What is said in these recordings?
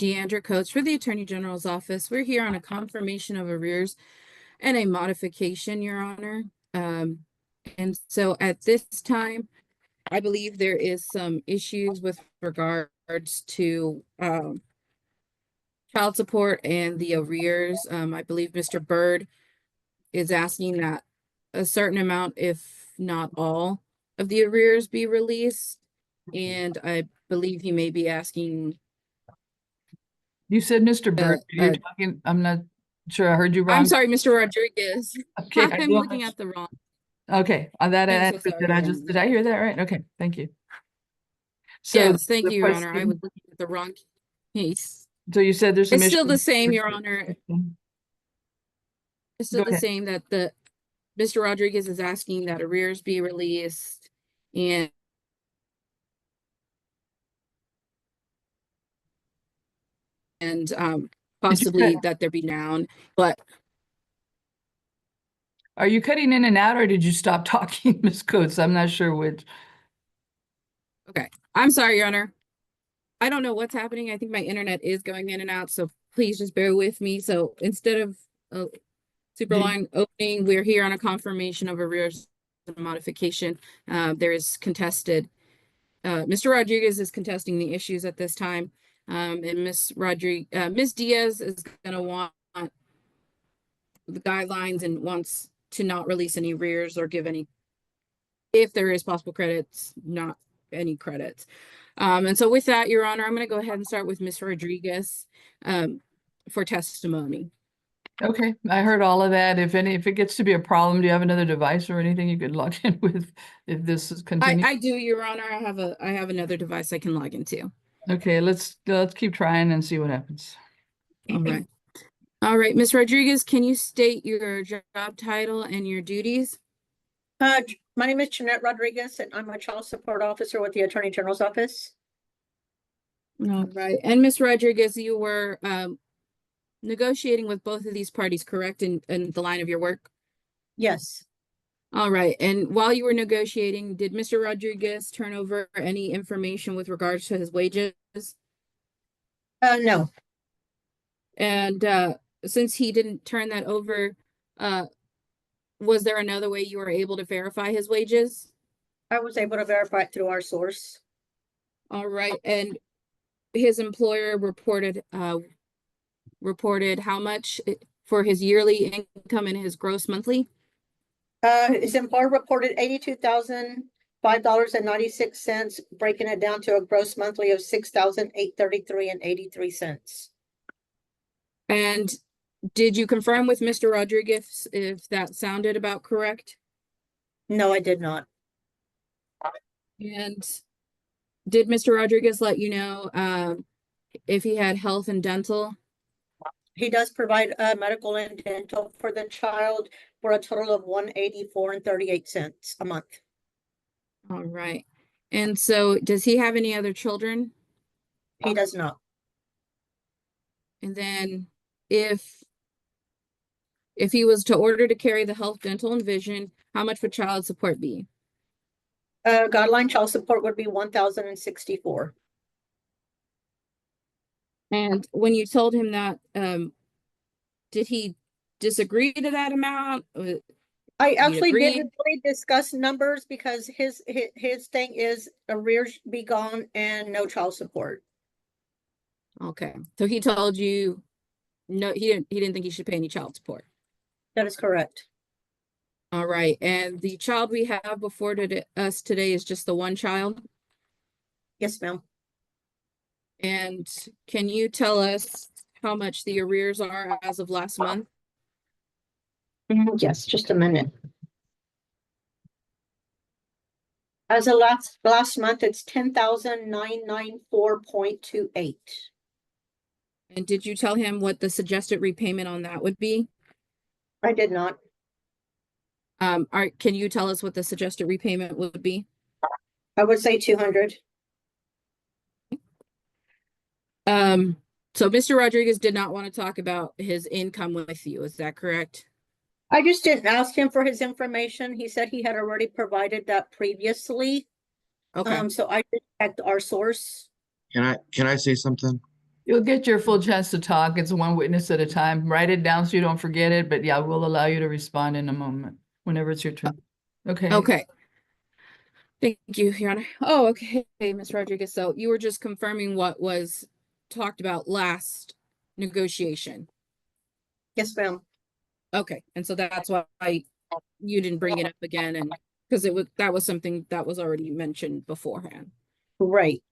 Deandra Coates for the Attorney General's office. We're here on a confirmation of arrears and a modification, Your Honor. And so at this time, I believe there is some issues with regards to child support and the arrears. I believe Mr. Byrd is asking that a certain amount, if not all, of the arrears be released. And I believe he may be asking. You said Mr. Byrd. You're talking, I'm not sure I heard you wrong. I'm sorry, Mr. Rodriguez. Okay, I'm looking at the wrong. Okay, on that I'm end, so sorry, did I hear that right? Okay, thank you. So yes, thank you, Your Honor. I was looking at the wrong case. So you said there's some It's issue. still the same, Your Honor. It's still the same that Mr. Rodriguez is asking that arrears be released and possibly that there be down, but are you cutting in and out, or did you stop talking, Ms. Coates? I'm not sure which. Okay, I'm sorry, Your Honor. I don't know what's happening. I think my internet is going in and out, so please just bear with me. So instead of super long opening, we're here on a confirmation of arrears modification. There is contested. Mr. Rodriguez is contesting the issues at this time, and Ms. Diaz is going to want the guidelines and wants to not release any arrears or give any, if there is possible credits, not any credits. And so with that, Your Honor, I'm going to go ahead and start with Ms. Rodriguez for testimony. Okay, I heard all of that. If it gets to be a problem, do you have another device or anything you could log in with if this is continuing? I do, Your Honor. I have another device I can log into. Okay, let's keep trying and see what happens. All right, Ms. Rodriguez, can you state your job title and your duties? My name is Jeanette Rodriguez, and I'm a child support officer with the Attorney General's office. All right, and Ms. Rodriguez, you were negotiating with both of these parties, correct, in the line of your work? Yes. All right, and while you were negotiating, did Mr. Rodriguez turn over any information with regards to his wages? No. And since he didn't turn that over, was there another way you were able to verify his wages? I was able to verify it through our source. All right, and his employer reported how much for his yearly income and his gross monthly? His employer reported $82,005.96, breaking it down to a gross monthly of $6,833.83. And did you confirm with Mr. Rodriguez if that sounded about correct? No, I did not. And did Mr. Rodriguez let you know if he had health and dental? He does provide medical and dental for the child for a total of $184.38 a month. All right. And so does he have any other children? He does not. And then if he was to order to carry the health, dental, and vision, how much would child support be? Guideline child support would be $1,064. And when you told him that, did he disagree to that amount? I actually didn't really discuss numbers because his thing is arrears be gone and no child support. Okay, so he told you no, he didn't think he should pay any child support. That is correct. All right, and the child we have before us today is just the one child? Yes, ma'am. And can you tell us how much the arrears are as of last month? Yes, just a minute. As of last month, it's $10,994.28. And did you tell him what the suggested repayment on that would be? I did not. Can you tell us what the suggested repayment would be? I would say 200. So Mr. Rodriguez did not want to talk about his income with you, is that correct? I just didn't ask him for his information. He said he had already provided that previously. Okay. So I just checked our source. Can I say something? You'll get your full chance to talk. It's one witness at a time. Write it down so you don't forget it, but yeah, we'll allow you to respond in a moment, whenever it's your turn. Okay. Okay. Thank you, Your Honor. Oh, okay, Ms. Rodriguez. So you were just confirming what was talked about last negotiation. Yes, ma'am. Okay, and so that's why you didn't bring it up again, and because that was something that was already mentioned beforehand. Right.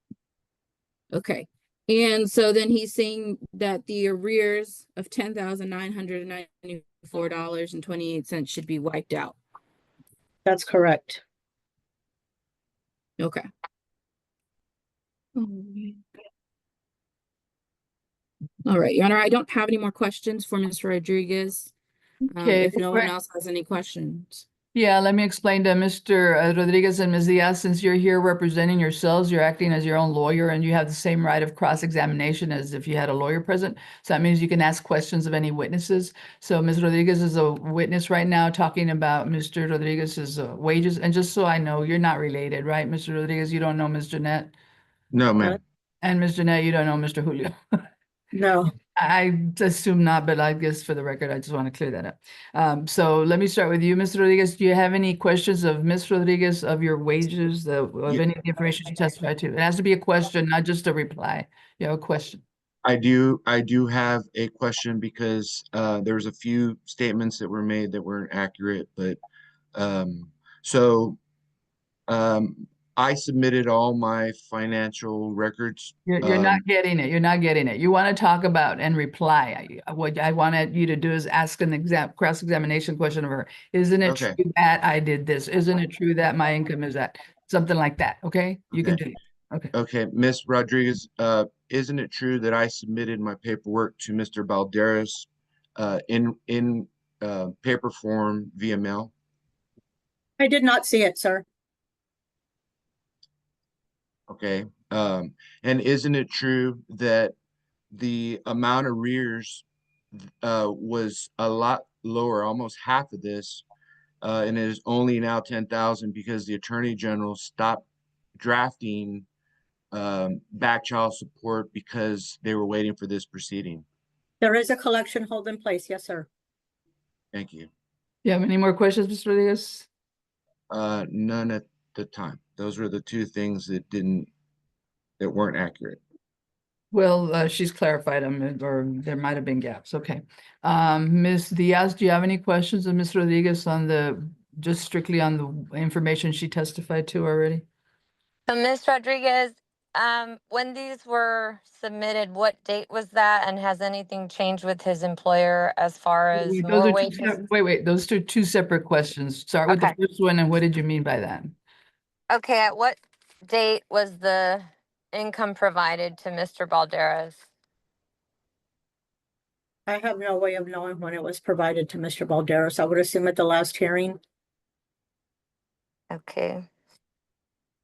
Okay, and so then he's saying that the arrears of $10,994.28 should be wiped out. That's correct. Okay. All right, Your Honor, I don't have any more questions for Mr. Rodriguez. Okay. If no one else has any questions. Yeah, let me explain to Mr. Rodriguez and Ms. Diaz, since you're here representing yourselves, you're acting as your own lawyer and you have the same right of cross-examination as if you had a lawyer present. So that means you can ask questions of any witnesses. So Ms. Rodriguez is a witness right now talking about Mr. Rodriguez's wages. And just so I know, you're not related, right, Mr. Rodriguez? You don't know Ms. Jeanette? No, ma'am. And Ms. Jeanette, you don't know Mr. Julio? No. I assume not, but I guess for the record, I just want to clear that up. So let me start with you, Mr. Rodriguez. Do you have any questions of Ms. Rodriguez of your wages, of any information she testified to? It has to be a question, not just a reply. You have a question. I do have a question because there's a few statements that were made that weren't accurate, but so I submitted all my financial records. You're not getting it. You're not getting it. You want to talk about and reply. What I wanted you to do is ask an cross-examination question of her. Isn't it Okay. true that I did this? Isn't it true that my income is that? Something like that. Okay, you can do it. Okay. Okay, Ms. Rodriguez, isn't it true that I submitted my paperwork to Mr. Balderas in paper form via mail? I did not see it, sir. Okay, and isn't it true that the amount of arrears was a lot lower, almost half of this, and it is only now 10,000 because the Attorney General stopped drafting back child support because they were waiting for this proceeding? There is a collection hold in place. Yes, sir. Thank you. You have any more questions, Mr. Rodriguez? None at the time. Those were the two things that weren't accurate. Well, she's clarified them, or there might have been gaps. Okay. Ms. Diaz, do you have any questions of Ms. Rodriguez on just strictly on the information she testified to already? So Ms. Rodriguez, when these were submitted, what date was that? And has anything changed with his employer as far as Wait, more those are wages? wait, those are two separate questions. Start with the Okay. first one, and what did you mean by that? Okay, at what date was the income provided to Mr. Balderas? I have no way of knowing when it was provided to Mr. Balderas. I would assume at the last hearing. Okay.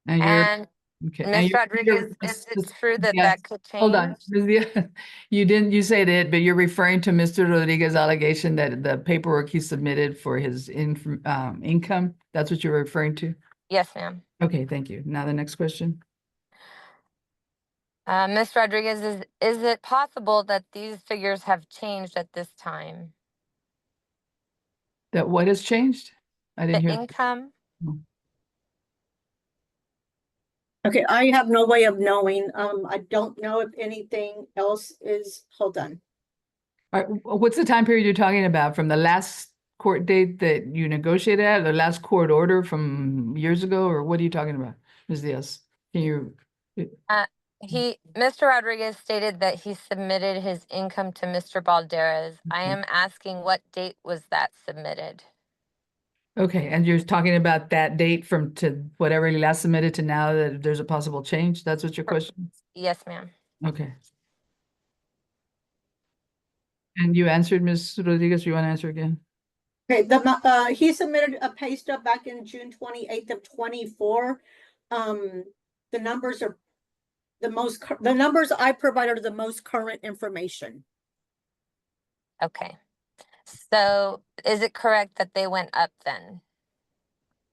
And And okay. Ms. Rodriguez, is it true that Yes. that could change? Hold on. Ms. Diaz, you said it, but you're referring to Mr. Rodriguez's allegation that the paperwork he submitted for his income, that's what you're referring to? Yes, ma'am. Okay, thank you. Now the next question. Ms. Rodriguez, is it possible that these figures have changed at this time? That what has changed? I The didn't hear. income? Okay, I have no way of knowing. I don't know if anything else is, hold on. All right, what's the time period you're talking about? From the last court date that you negotiated at, the last court order from years ago, or what are you talking about, Ms. Diaz? Can you? Mr. Rodriguez stated that he submitted his income to Mr. Balderas. I am asking what date was that submitted? Okay, and you're talking about that date from to whatever he last submitted to now that there's a possible change? That's what your question? Yes, ma'am. Okay. And you answered, Ms. Rodriguez, you want to answer again? Okay, he submitted a pay stub back in June 28th of 24. The numbers are the numbers I provided are the most current information. Okay. So is it correct that they went up then?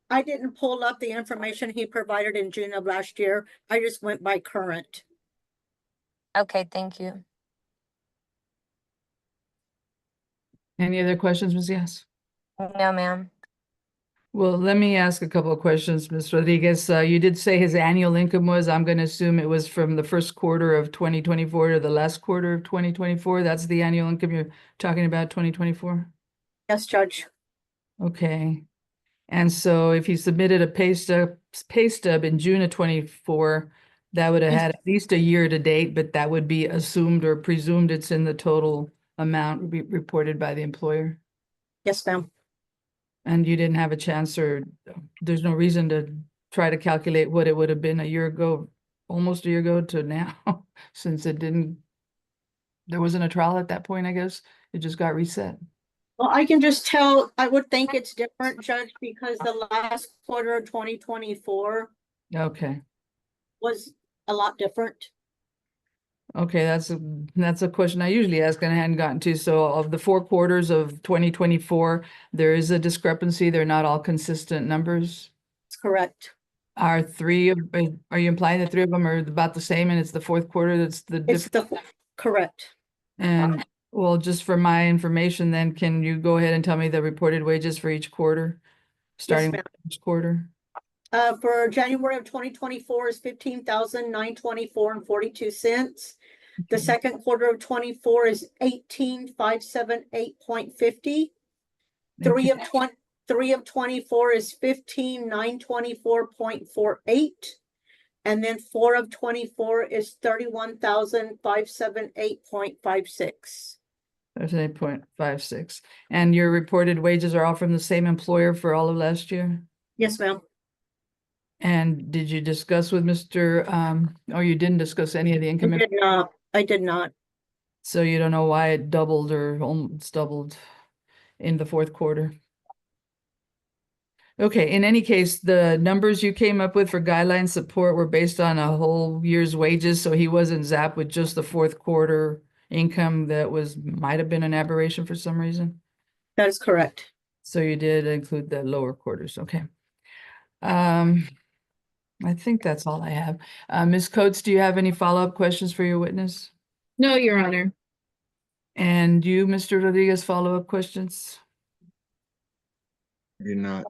I didn't pull up the information he provided in June of last year. I just went by current. Okay, thank you. Any other questions, Ms. Diaz? No, ma'am. Well, let me ask a couple of questions, Ms. Rodriguez. You did say his annual income was, I'm going to assume it was from the first quarter of 2024 to the last quarter of 2024. That's the annual income you're talking about, 2024? Yes, Judge. Okay. And so if he submitted a pay stub in June of 24, that would have Yes. had at least a year to date, but that would be assumed or presumed it's in the total amount reported by the employer. Yes, ma'am. And you didn't have a chance, or there's no reason to try to calculate what it would have been a year ago, almost a year ago to now, since there wasn't a trial at that point, I guess. It just got reset. Well, I can just tell, I would think it's different, Judge, because the last quarter of 2024 Okay. was a lot different. Okay, that's a question I usually ask and I hadn't gotten to. So of the 4 quarters of 2024, there is a discrepancy. They're not all consistent numbers. That's correct. Are you implying that 3 of them are about the same and it's the fourth quarter that's the It's difference? the, correct. And well, just for my information, then can you go ahead and tell me the reported wages for each quarter? Starting with ma'am. each quarter? For January of 2024 is 15,924 and 42 cents. The Okay. second quarter of 24 is 18,578.50. Okay. Three of 24 is 15,924.48. And then 4 of 24 is 31,578.56. That's 8.56. And your reported wages are all from the same employer for all of last year? Yes, ma'am. And did you discuss with Mr. Or you didn't discuss any of the I income? did not. I did not. So you don't know why it doubled or almost doubled in the fourth quarter? Okay, in any case, the numbers you came up with for guideline support were based on a whole year's wages, so he wasn't zapped with just the fourth quarter income that might have been an aberration for some reason. That is correct. So you did include the lower quarters, okay. I think that's all I have. Ms. Coates, do you have any follow-up questions for your witness? No, Your Honor. And you, Mr. Rodriguez, follow-up questions? You're not.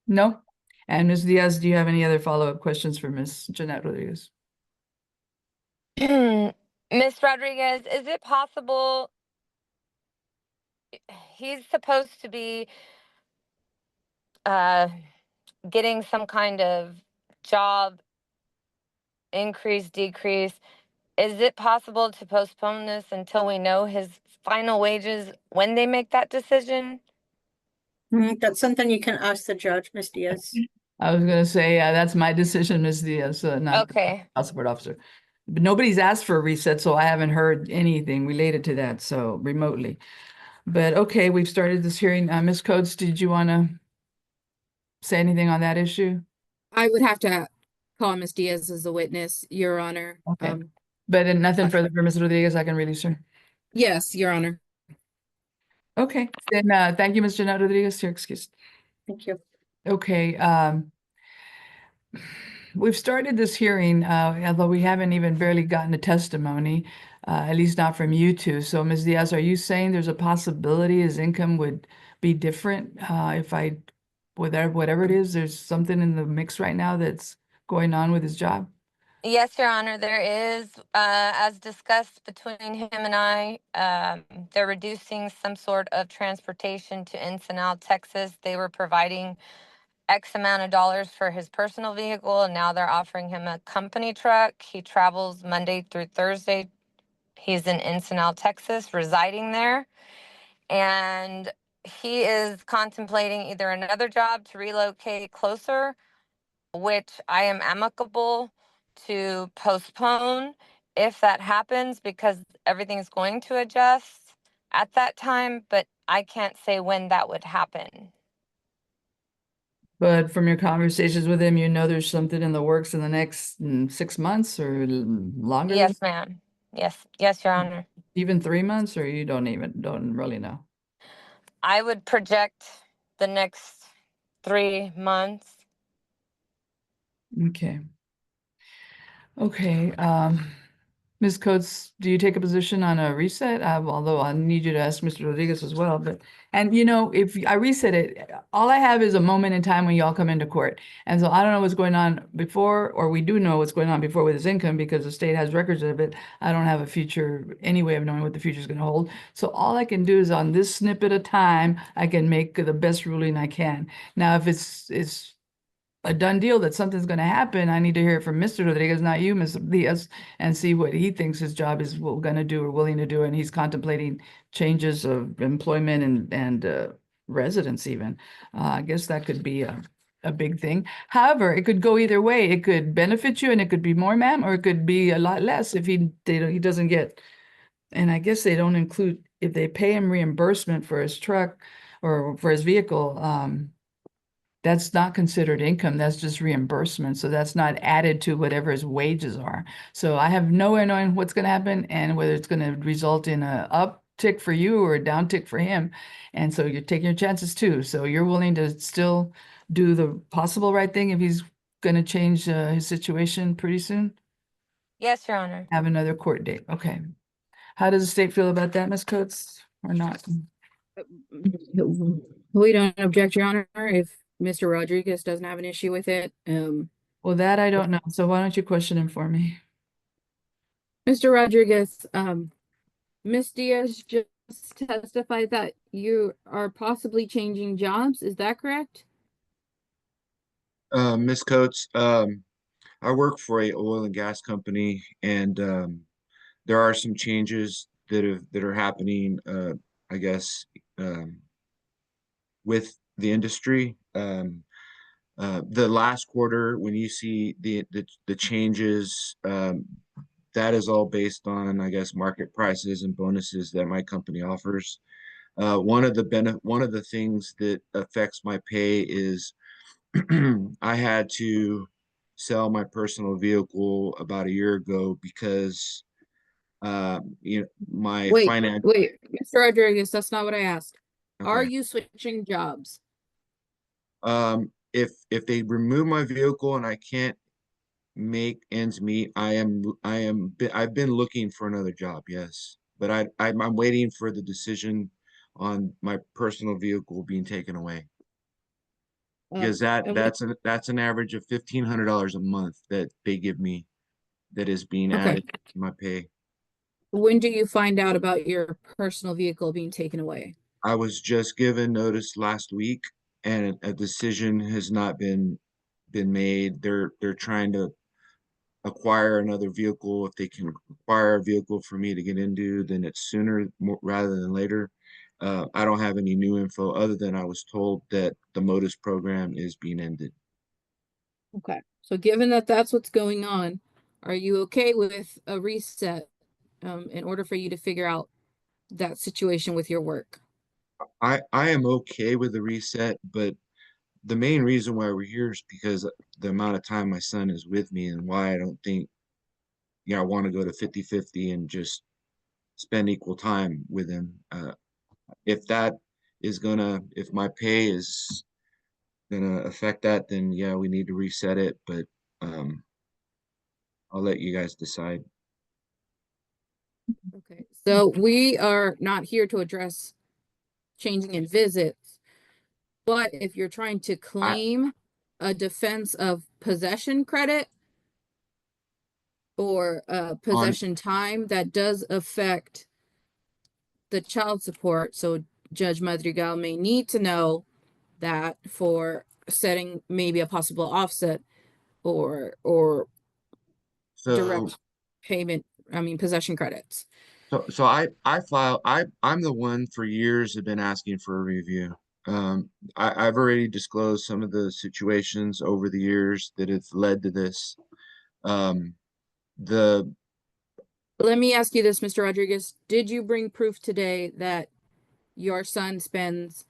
No? And Ms. Diaz, do you have any other follow-up questions for Ms. Jeanette Rodriguez? Miss Rodriguez, is it possible he's supposed to be getting some kind of job increase, decrease? Is it possible to postpone this until we know his final wages when they make that decision? That's something you can ask the judge, Ms. Diaz. I was gonna say, that's my decision, Ms. Diaz, not the Okay. child support officer. But nobody's asked for a reset, so I haven't heard anything related to that, so remotely. But okay, we've started this hearing. Ms. Coates, did you want to say anything on that issue? I would have to call Ms. Diaz as a witness, Your Honor. Okay. But then nothing further for Ms. Rodriguez, I can release her. Yes, Your Honor. Okay, then thank you, Ms. Jeanette Rodriguez. You're excused. Thank you. Okay, we've started this hearing, although we haven't even barely gotten a testimony, at least not from you two. So Ms. Diaz, are you saying there's a possibility his income would be different if whatever it is, there's something in the mix right now that's going on with his job? Yes, Your Honor, there is, as discussed between him and I, they're reducing some sort of transportation to Ensenada, Texas. They were providing X amount of dollars for his personal vehicle, and now they're offering him a company truck. He travels Monday through Thursday. He's in Ensenada, Texas, residing there. And he is contemplating either another job to relocate closer, which I am amicable to postpone if that happens, because everything is going to adjust at that time, but I can't say when that would happen. But from your conversations with him, you know there's something in the works in the next 6 months or longer? Yes, ma'am. Yes, Your Honor. Even 3 months, or you don't really know? I would project the next 3 months. Okay. Okay, Ms. Coates, do you take a position on a reset? Although I need you to ask Mr. Rodriguez as well, but, and you know, if I reset it, all I have is a moment in time when y'all come into court. And so I don't know what's going on before, or we do know what's going on before with his income because the state has records of it. I don't have a future, any way of knowing what the future is going to hold. So all I can do is on this snippet of time, I can make the best ruling I can. Now, if it's a done deal that something's going to happen, I need to hear it from Mr. Rodriguez, not you, Mr. Diaz, and see what he thinks his job is going to do or willing to do. And he's contemplating changes of employment and residence even. I guess that could be a big thing. However, it could go either way. It could benefit you and it could be more, ma'am, or it could be a lot less if he doesn't get. And I guess they don't include, if they pay him reimbursement for his truck or for his vehicle, that's not considered income. That's just reimbursement. So that's not added to whatever his wages are. So I have no way knowing what's going to happen and whether it's going to result in a uptick for you or a downtick for him. And so you're taking your chances too. So you're willing to still do the possible right thing if he's going to change his situation pretty soon? Yes, Your Honor. Have another court date. Okay. How does the state feel about that, Ms. Coates, or not? We don't object, Your Honor, if Mr. Rodriguez doesn't have an issue with it. Well, that I don't know. So why don't you question him for me? Mr. Rodriguez, Ms. Diaz just testified that you are possibly changing jobs. Is that correct? Ms. Coates, I work for a oil and gas company, and there are some changes that are happening, I guess, with the industry. The last quarter, when you see the changes, that is all based on, I guess, market prices and bonuses that my company offers. One of the things that affects my pay is I had to sell my personal vehicle about a year ago because my Wait, finance. wait, Mr. Rodriguez, that's not what I asked. Are Okay. you switching jobs? If they remove my vehicle and I can't make ends meet, I've been looking for another job, yes. But I'm waiting for the decision on my personal vehicle being taken away. Because that's an average of $1,500 a month that they give me that is being Okay. added to my pay. When do you find out about your personal vehicle being taken away? I was just given notice last week and a decision has not been made. They're trying to acquire another vehicle. If they can acquire a vehicle for me to get into, then it's sooner rather than later. I don't have any new info other than I was told that the MODUS program is being ended. Okay. So given that that's what's going on, are you okay with a reset in order for you to figure out that situation with your work? I am okay with the reset, but the main reason why we're here is because the amount of time my son is with me and why I don't think, I want to go to 50-50 and just spend equal time with him. If my pay is gonna affect that, then yeah, we need to reset it, but I'll let you guys decide. Okay. So we are not here to address changing in visits, but if you're trying to claim a defense of possession credit or possession time, that does affect the child support. So Judge Madrigal may need to know that for setting maybe a possible offset or So direct payment, possession credits. I'm the one for years have been asking for a review. I've already disclosed some of the situations over the years that have led to this. Let me ask you this, Mr. Rodriguez. Did you bring proof today that your son spends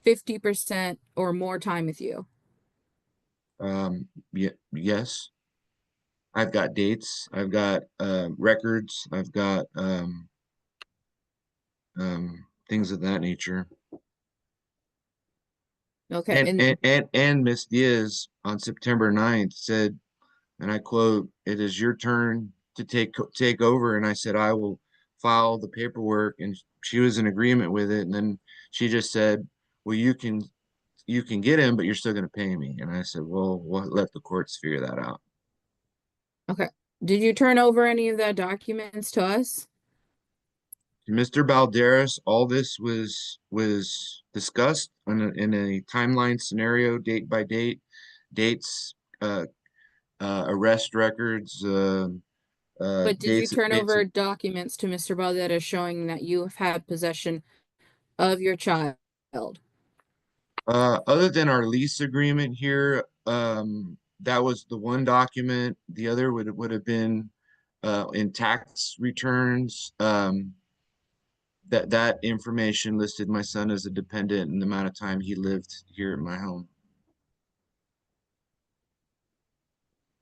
50% or more time with you? Yes. I've got dates, I've got records, I've got things of that nature. Okay. And Miss Diaz on September 9th said, and I quote, "It is your turn to take over, and I said I will file the paperwork, and she was in agreement with it. And then she just said, well, you can get him, but you're still going to pay me. And I said, well, we'll let the courts figure that out. Okay. Did you turn over any of the documents to us? Mr. Balderas, all this was discussed in a timeline scenario, date by date, dates, arrest records, But did you dates turn dates. over documents to Mr. Valdetta showing that you have had possession of your child? Other than our lease agreement here, that was the one document. The other would have been in tax returns. That information listed my son as a dependent and the amount of time he lived here at my home,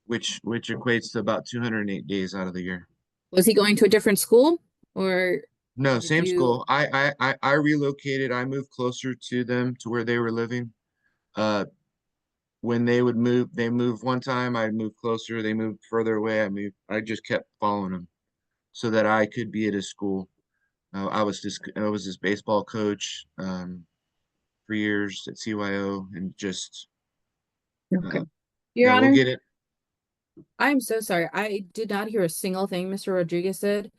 which equates to about 208 days out of the year. Was he going to a different school, or No, did same you- school. I relocated. I moved closer to them, to where they were living. When they would move, they moved one time, I'd move closer, they moved further away, I just kept following them so that I could be at his school. I was his baseball coach for years at CYO, and just Okay. Your yeah, Honor, we'll get it. I'm so sorry. I did not hear a single thing Mr. Rodriguez said.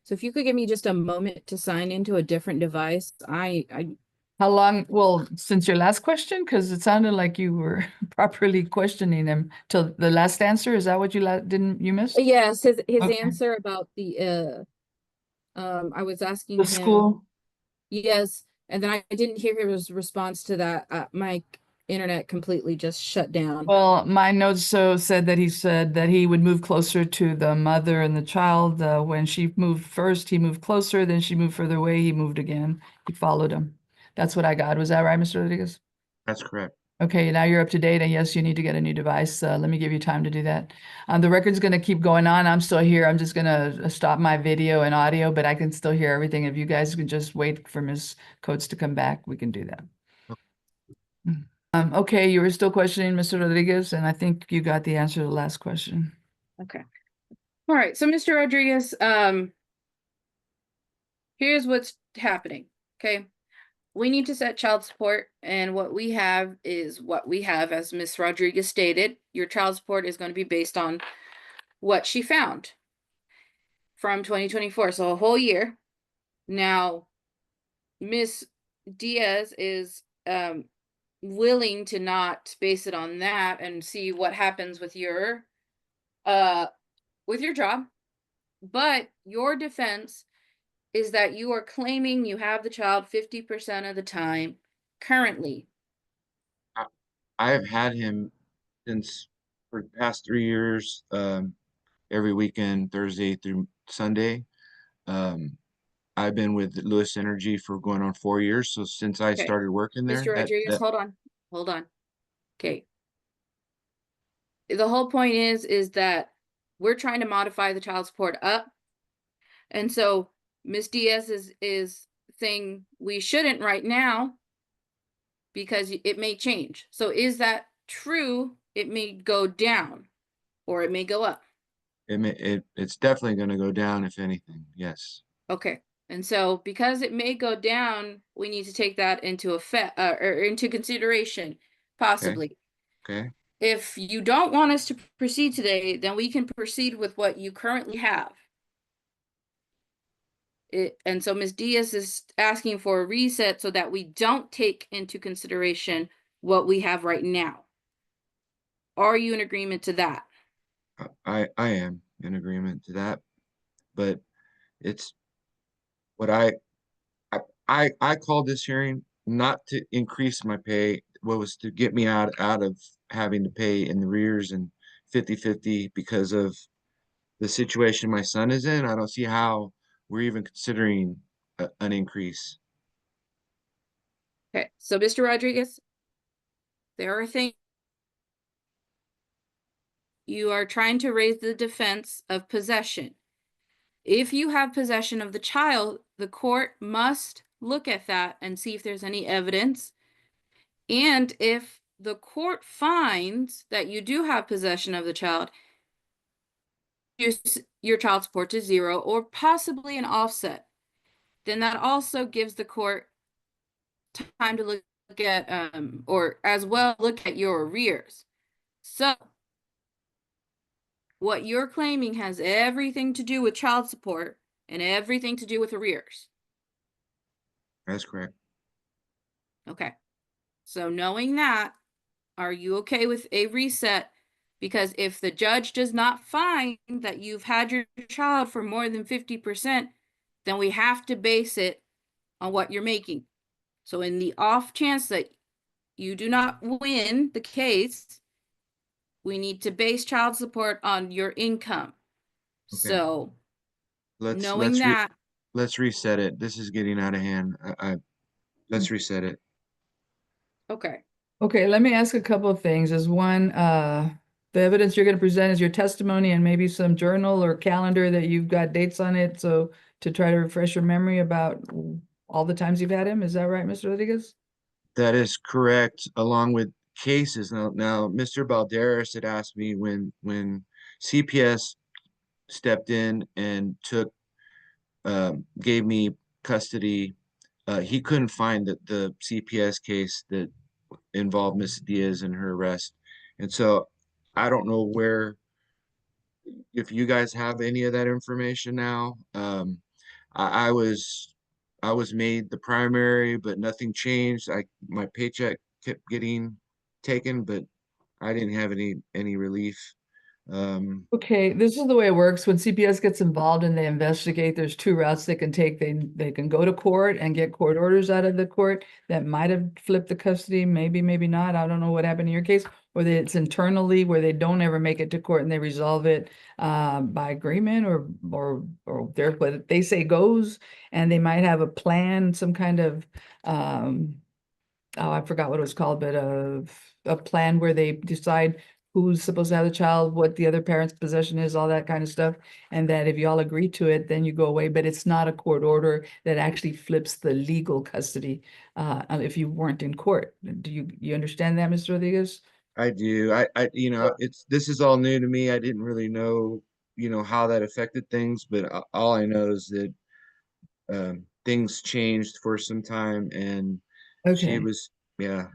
So if you could give me just a moment to sign into a different device, How long, well, since your last question, because it sounded like you were properly questioning him till the last answer, is that what you didn't, you missed? yes, his Okay. answer about the I was asking The him, school, yes, and then I didn't hear his response to that. My internet completely just shut down. well, my notes said that he would move closer to the mother and the child. When she moved first, he moved closer, then she moved further away, he moved again. He followed him. That's what I got. Was that right, Mr. Rodriguez? That's correct. Okay, now you're up to date, and yes, you need to get a new device. Let me give you time to do that. The record's going to keep going on. I'm still here. I'm just going to stop my video and audio, but I can still hear everything. If you guys can just wait for Ms. Coates to come back, we can do that. Okay, you were still questioning Mr. Rodriguez, and I think you got the answer to the last question. Okay. All right. So Mr. Rodriguez, here's what's happening. Okay. We need to set child support, and what we have is what we have, as Ms. Rodriguez stated. Your child support is going to be based on what she found from 2024, so a whole year. Now, Ms. Diaz is willing to not base it on that and see what happens with your job, but your defense is that you are claiming you have the child 50% of the time currently. I have had him for the past 3 years, every weekend, Thursday through Sunday. I've been with Lewis Energy for going on 4 years. So since I Okay. started working there, Mr. Rodriguez, hold on. Okay. The whole point is that we're trying to modify the child support up. And so Ms. Diaz is saying we shouldn't right now because it may change. So is that true? It may go down or it may go up. it's definitely going to go down, if anything. Yes. Okay. And so because it may go down, we need to take that into effect or into consideration, possibly. Okay. If you don't want us to proceed today, then we can proceed with what you currently have. And so Ms. Diaz is asking for a reset so that we don't take into consideration what we have right now. Are you in agreement to that? I am in agreement to that, but it's what I called this hearing not to increase my pay, what was to get me out of having to pay in the rears and 50-50 because of the situation my son is in. I don't see how we're even considering an increase. Okay, so Mr. Rodriguez, there are things you are trying to raise the defense of possession. If you have possession of the child, the court must look at that and see if there's any evidence. And if the court finds that you do have possession of the child, your child support to 0 or possibly an offset, then that also gives the court time to look at, or as well look at your arrears. So what you're claiming has everything to do with child support and everything to do with arrears. That's correct. Okay. So knowing that, are you okay with a reset? Because if the judge does not find that you've had your child for more than 50%, then we have to base it on what you're making. So in the off chance that you do not win the case, we need to base child support on your income. Okay. So Let's knowing that, let's reset it. This is getting out of hand. Let's reset it. okay. Okay, let me ask a couple of things. Is one, the evidence you're going to present is your testimony and maybe some journal or calendar that you've got dates on it. So to try to refresh your memory about all the times you've had him. Is that right, Mr. Rodriguez? That is correct, along with cases. Now, Mr. Balderas had asked me when CPS stepped in and gave me custody. He couldn't find the CPS case that involved Miss Diaz and her arrest. And so I don't know if you guys have any of that information now. I was made the primary, but nothing changed. My paycheck kept getting taken, but I didn't have any relief. Okay, this is the way it works. When CPS gets involved and they investigate, there's two routes they can take. They can go to court and get court orders out of the court that might have flipped the custody, maybe not. I don't know what happened in your case, or that it's internally where they don't ever make it to court and they resolve it by agreement or what they say goes, and they might have a plan, some kind of oh, I forgot what it was called, but a plan where they decide who's supposed to have the child, what the other parent's possession is, all that kind of stuff. And that if you all agree to it, then you go away, but it's not a court order that actually flips the legal custody if you weren't in court. Do you understand that, Mr. Rodriguez? I do. This is all new to me. I didn't really know, how that affected things, but all I know is that things changed for some time, and she Okay. was, yeah,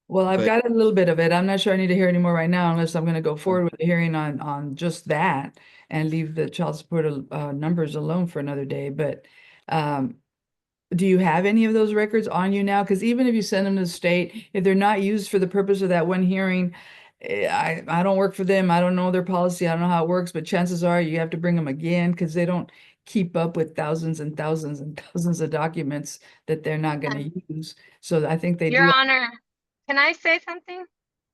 Well, I've but got a little bit of it. I'm not sure I need to hear any more right now unless I'm going to go forward with the hearing on just that and leave the child support numbers alone for another day. But do you have any of those records on you now? Because even if you send them to the state, if they're not used for the purpose of that one hearing, I don't work for them. I don't know their policy. I don't know how it works, but chances are you have to bring them again because they don't keep up with thousands and thousands and thousands of documents that they're not going to use. So I think they Your do. Honor, can I say something?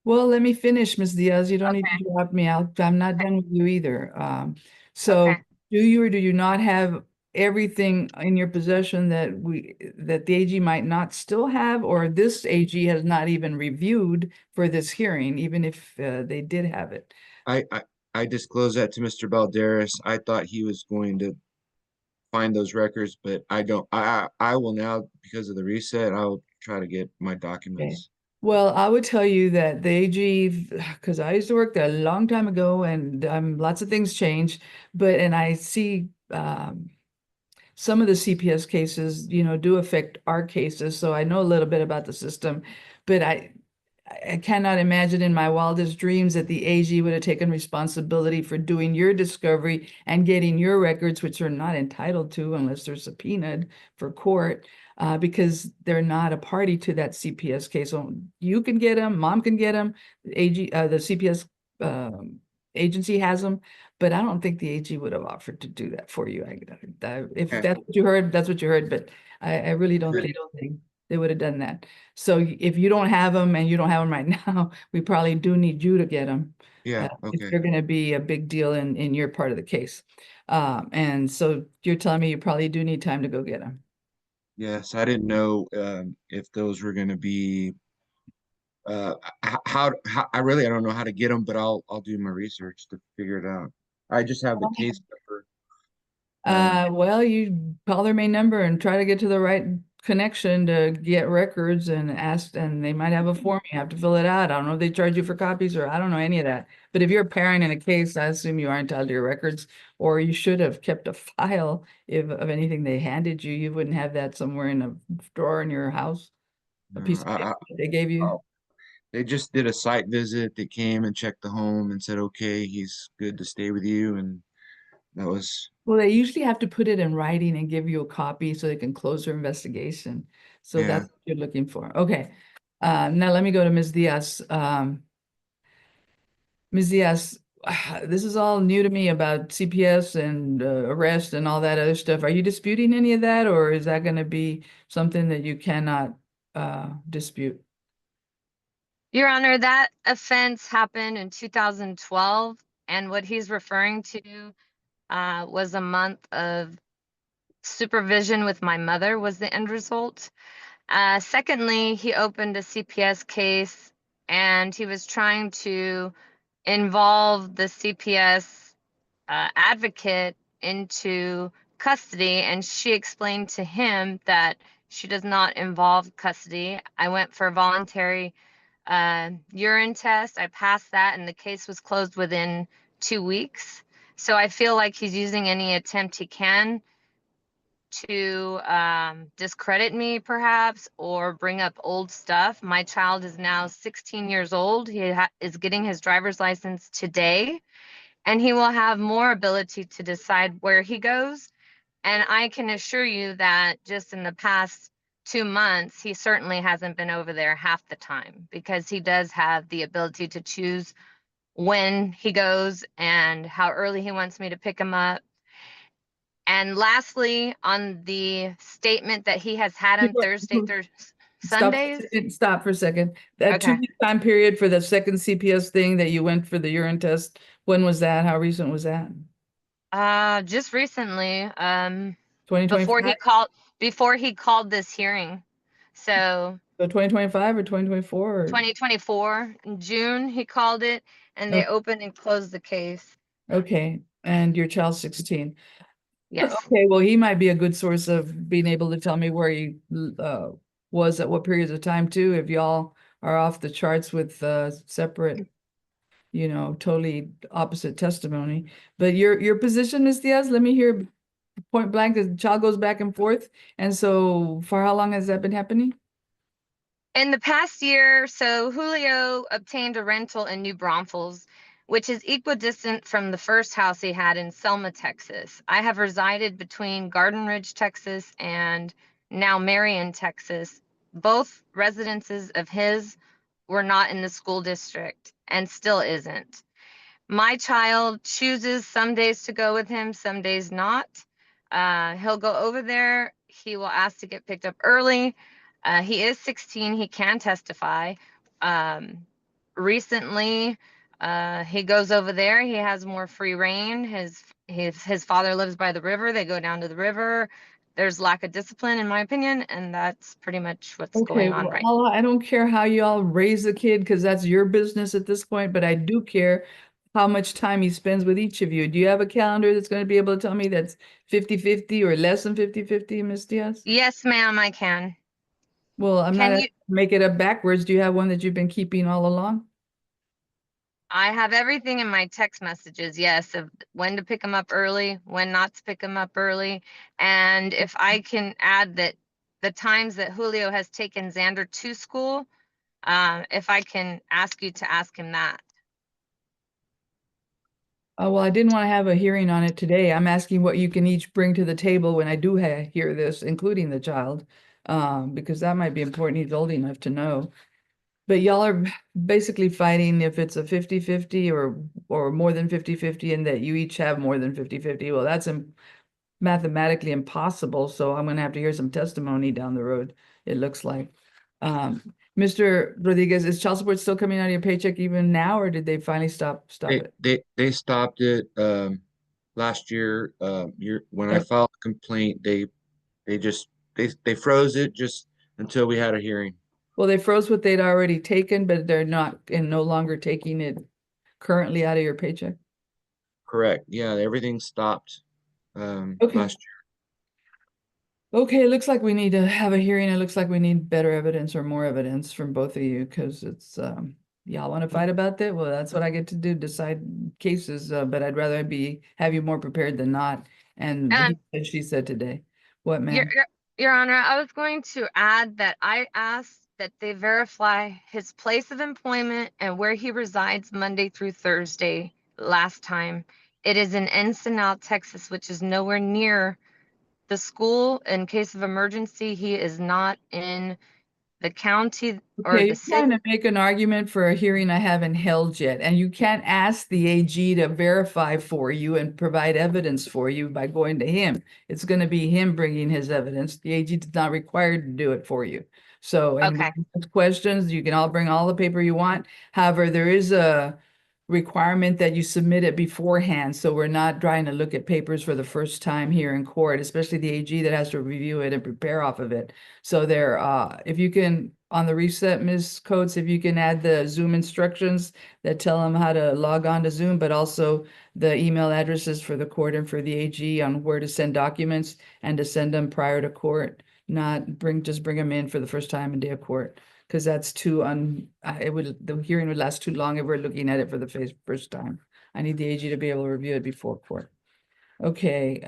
Well, let me finish, Ms. Diaz. You don't need Okay. to drop me out. I'm not Okay. done with you either. So Okay. do you or do you not have everything in your possession that the AG might not still have, or this AG has not even reviewed for this hearing, even if they did have it? I disclosed that to Mr. Balderas. I thought he was going to find those records, but I don't. I will now, because of the reset, I will try to get my documents. Well, I would tell you that the AG, because I used to work there a long time ago, and lots of things change, and I see some of the CPS cases, do affect our cases. So I know a little bit about the system, but I cannot imagine in my wildest dreams that the AG would have taken responsibility for doing your discovery and getting your records, which they're not entitled to unless they're subpoenaed for court, because they're not a party to that CPS case. So you can get them, mom can get them, the CPS agency has them, but I don't think the AG would have offered to do that for you. If Yeah. that's what you heard, that's what you heard, but I really don't think they would have done that. So if you don't have them and you don't have them right now, we probably do need you to get them. Yeah. If Okay. they're going to be a big deal in your part of the case. And so you're telling me you probably do need time to go get them. Yes, I didn't know if those were going to be how I don't know how to get them, but I'll do my research to figure it out. I just have the case number. Well, you call their main number and try to get to the right connection to get records and ask, and they might have a form, you have to fill it out. I don't know if they charge you for copies or I don't know any of that. But if you're a parent in a case, I assume you aren't entitled to your records, or you should have kept a file of anything they handed you. You wouldn't have that somewhere in a drawer in your house, a piece of paper that they gave you. Oh, they just did a site visit. They came and checked the home and said, okay, he's good to stay with you. And that was, Well, they usually have to put it in writing and give you a copy so they can close their investigation. So yeah. that's what you're looking for. Okay. Now let me go to Ms. Diaz. Ms. Diaz, this is all new to me about CPS and arrest and all that other stuff. Are you disputing any of that, or is that going to be something that you cannot dispute? Your Honor, that offense happened in 2012, and what he's referring to was a month of supervision with my mother was the end result. Secondly, he opened a CPS case, and he was trying to involve the CPS advocate into custody, and she explained to him that she does not involve custody. I went for a voluntary urine test. I passed that, and the case was closed within 2 weeks. So I feel like he's using any attempt he can to discredit me, perhaps, or bring up old stuff. My child is now 16 years old. He is getting his driver's license today, and he will have more ability to decide where he goes. And I can assure you that just in the past 2 months, he certainly hasn't been over there half the time, because he does have the ability to choose when he goes and how early he wants me to pick him up. And lastly, on the statement that he has had on Thursday, Sundays. Stop for a second. That Okay. 2-week time period for the second CPS thing that you went for the urine test, when was that? How recent was that? Just recently, 2025? before he called this hearing. So So 2025 or 2024? Or? 2024, in June, he called it, and they opened and closed the case. Okay, and your child's 16. Yes. Okay, well, he might be a good source of being able to tell me where he was at what periods of time too, if y'all are off the charts with separate, you know, totally opposite testimony. But your position, Ms. Diaz, let me hear point blank, the child goes back and forth. And so for how long has that been happening? In the past year, so Julio obtained a rental in New Braunfels, which is equidistant from the first house he had in Selma, Texas. I have resided between Garden Ridge, Texas, and now Marion, Texas. Both residences of his were not in the school district and still isn't. My child chooses some days to go with him, some days not. He'll go over there. He will ask to get picked up early. He is 16. He can testify. Recently, he goes over there. He has more free reign. His father lives by the river. They go down to the river. There's lack of discipline, in my opinion, and that's pretty much what's going on right now. I don't care how y'all raise the kid, because that's your business at this point, but I do care how much time he spends with each of you. Do you have a calendar that's going to be able to tell me that's 50-50 or less than 50-50, Ms. Diaz? Yes, ma'am, I can. Well, I'm not make it up backwards. Do you have one that you've been keeping all along? I have everything in my text messages, yes, of when to pick them up early, when not to pick them up early. And if I can add that the times that Julio has taken Xander to school, if I can ask you to ask him that. Well, I didn't want to have a hearing on it today. I'm asking what you can each bring to the table when I do hear this, including the child, because that might be important. He's old enough to know. But y'all are basically fighting if it's a 50-50 or more than 50-50, and that you each have more than 50-50. Well, that's mathematically impossible. So I'm going to have to hear some testimony down the road, it looks like. Mr. Rodriguez, is child support still coming out of your paycheck even now, or did they finally stop it? They stopped it last year. When I filed a complaint, they froze it just until we had a hearing. Well, they froze what they'd already taken, but they're not and no longer taking it currently out of your paycheck. Correct. Yeah, everything stopped Okay. last year. Okay, it looks like we need to have a hearing. It looks like we need better evidence or more evidence from both of you, because it's, y'all want to fight about that? Well, that's what I get to do, decide cases, but I'd rather have you more prepared than not. And Um, he said, she said today. What, Your, ma'am? your, Your Honor, I was going to add that I asked that they verify his place of employment and where he resides Monday through Thursday last time. It is in Ensenada, Texas, which is nowhere near the school. In case of emergency, he is not in the county or Okay, the you're city. trying to make an argument for a hearing I haven't held yet, and you can't ask the AG to verify for you and provide evidence for you by going to him. It's going to be him bringing his evidence. The AG is not required to do it for you. So, and Okay. with questions, you can all bring all the paper you want. However, there is a requirement that you submit it beforehand, so we're not trying to look at papers for the first time here in court, especially the AG that has to review it and prepare off of it. So there, if you can, on the reset, Ms. Coates, if you can add the Zoom instructions that tell them how to log on to Zoom, but also the email addresses for the court and for the AG on where to send documents and to send them prior to court, not just bring them in for the first time in day of court. Because that's the hearing would last too long if we're looking at it for the first time. I need the AG to be able to review it before court. Okay,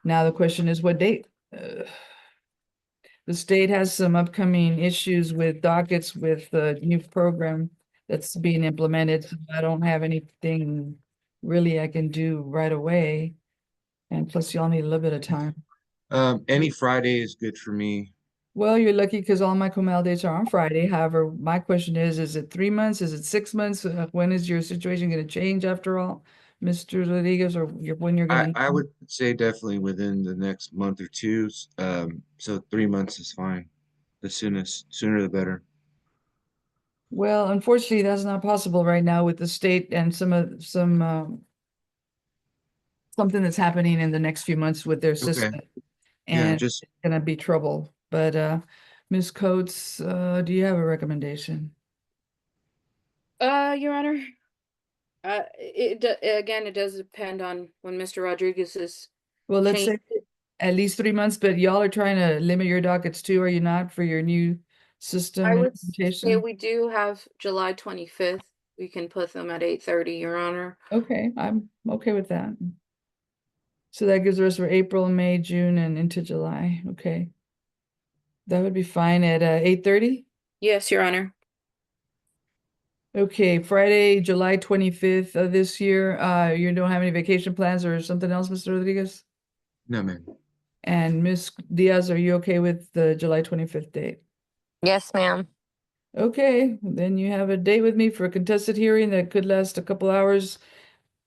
now the question is what date? The state has some upcoming issues with dockets with the new program that's being implemented. So I don't have anything really I can do right away. And plus y'all need a little bit of time. Any Friday is good for me. Well, you're lucky because all my Comal dates are on Friday. However, my question is it 3 months? Is it 6 months? When is your situation going to change after all, Mr. Rodriguez, or when you're going to? I would say definitely within the next month or two. So 3 months is fine. The sooner the better. Well, unfortunately, that's not possible right now with the state and something that's happening in the next few months with their system. Yeah, And just it's gonna be trouble. But Ms. Coates, do you have a recommendation? Your Honor, again, it does depend on when Mr. Rodriguez is Well, let's say changed. at least 3 months, but y'all are trying to limit your dockets too, are you not, for your new system I would say implementation? we do have July 25th. We can put them at 8:30, Your Honor. Okay, I'm okay with that. So that gives us for April, May, June, and into July. Okay. That would be fine at 8:30? Yes, Your Honor. Okay, Friday, July 25th of this year. You don't have any vacation plans or something else, Mr. Rodriguez? no, man. And Ms. Diaz, are you okay with the July 25th date? Yes, ma'am. Okay, then you have a date with me for a contested hearing that could last a couple hours.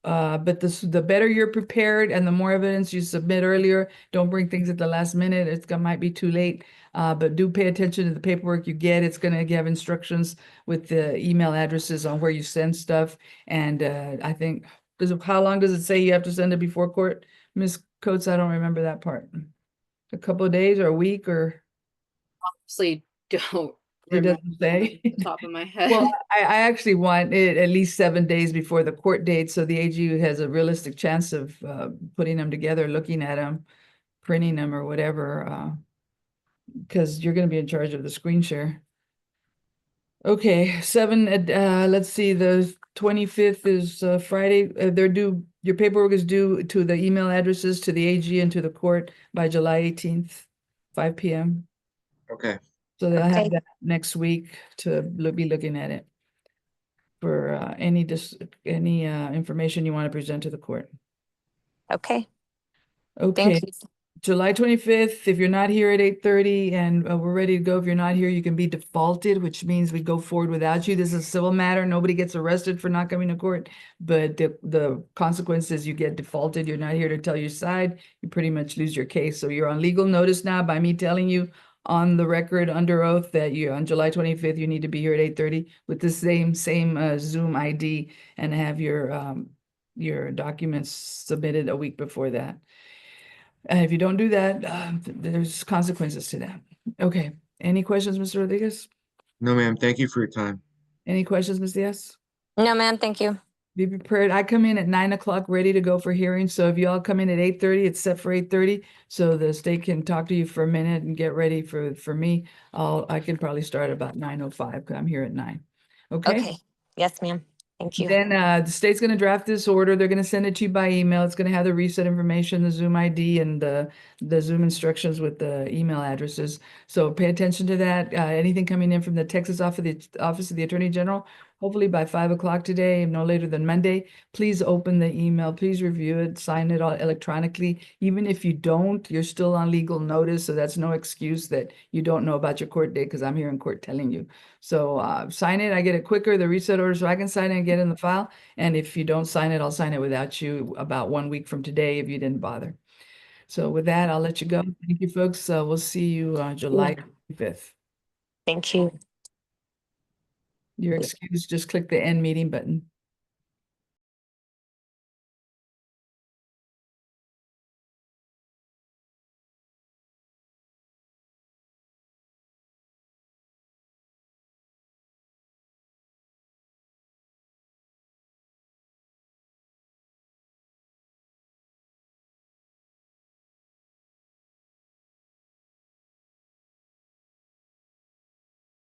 But the better you're prepared and the more evidence you submit earlier, don't bring things at the last minute. Might be too late. But do pay attention to the paperwork you get. It's gonna give instructions with the email addresses on where you send stuff. And I think, how long does it say you have to send it before court? Ms. Coates, I don't remember that part. A couple of days or a week or Honestly, don't it remember doesn't say? off the top of my head. Well, I actually want it at least 7 days before the court date, so the AG has a realistic chance of putting them together, looking at them, printing them or whatever, because you're going to be in charge of the screen share. Okay, let's see, the 25th is Friday. Your paperwork is due to the email addresses to the AG and to the court by July 18th, 5 p.m. Okay. So they'll have Okay. that next week to be looking at it for any information you want to present to the court. Okay. Okay, Thank you. July 25th, if you're not here at 8:30 and we're ready to go, if you're not here, you can be defaulted, which means we go forward without you. This is a civil matter. Nobody gets arrested for not coming to court, but the consequence is you get defaulted. You're not here to tell your side. You pretty much lose your case. So you're on legal notice now by me telling you on the record under oath that you on July 25th, you need to be here at 8:30 with the same Zoom ID and have your documents submitted a week before that. If you don't do that, there's consequences to that. Okay, any questions, Mr. Rodriguez? No, ma'am. Thank you for your time. Any questions, Ms. Diaz? No, ma'am. Thank you. Be prepared. I come in at 9 o'clock, ready to go for hearing. So if you all come in at 8:30, it's set for 8:30. So the state can talk to you for a minute and get ready for me. I can probably start about 9:05 because I'm here at 9. Okay. Okay. Yes, ma'am. Thank you. Then the state's going to draft this order. They're going to send it to you by email. It's going to have the reset information, the Zoom ID, and the Zoom instructions with the email addresses. So pay attention to that. Anything coming in from the Texas Office of the Attorney General, hopefully by 5 o'clock today, no later than Monday. Please open the email. Please review it. Sign it all electronically. Even if you don't, you're still on legal notice. So that's no excuse that you don't know about your court date because I'm here in court telling you. So sign it. I get it quicker, the reset order, so I can sign it and get it in the file. And if you don't sign it, I'll sign it without you about 1 week from today if you didn't bother. So with that, I'll let you go. Thank you, folks. We'll see you July 5th. Thank you. You're excused. Just click the end meeting button.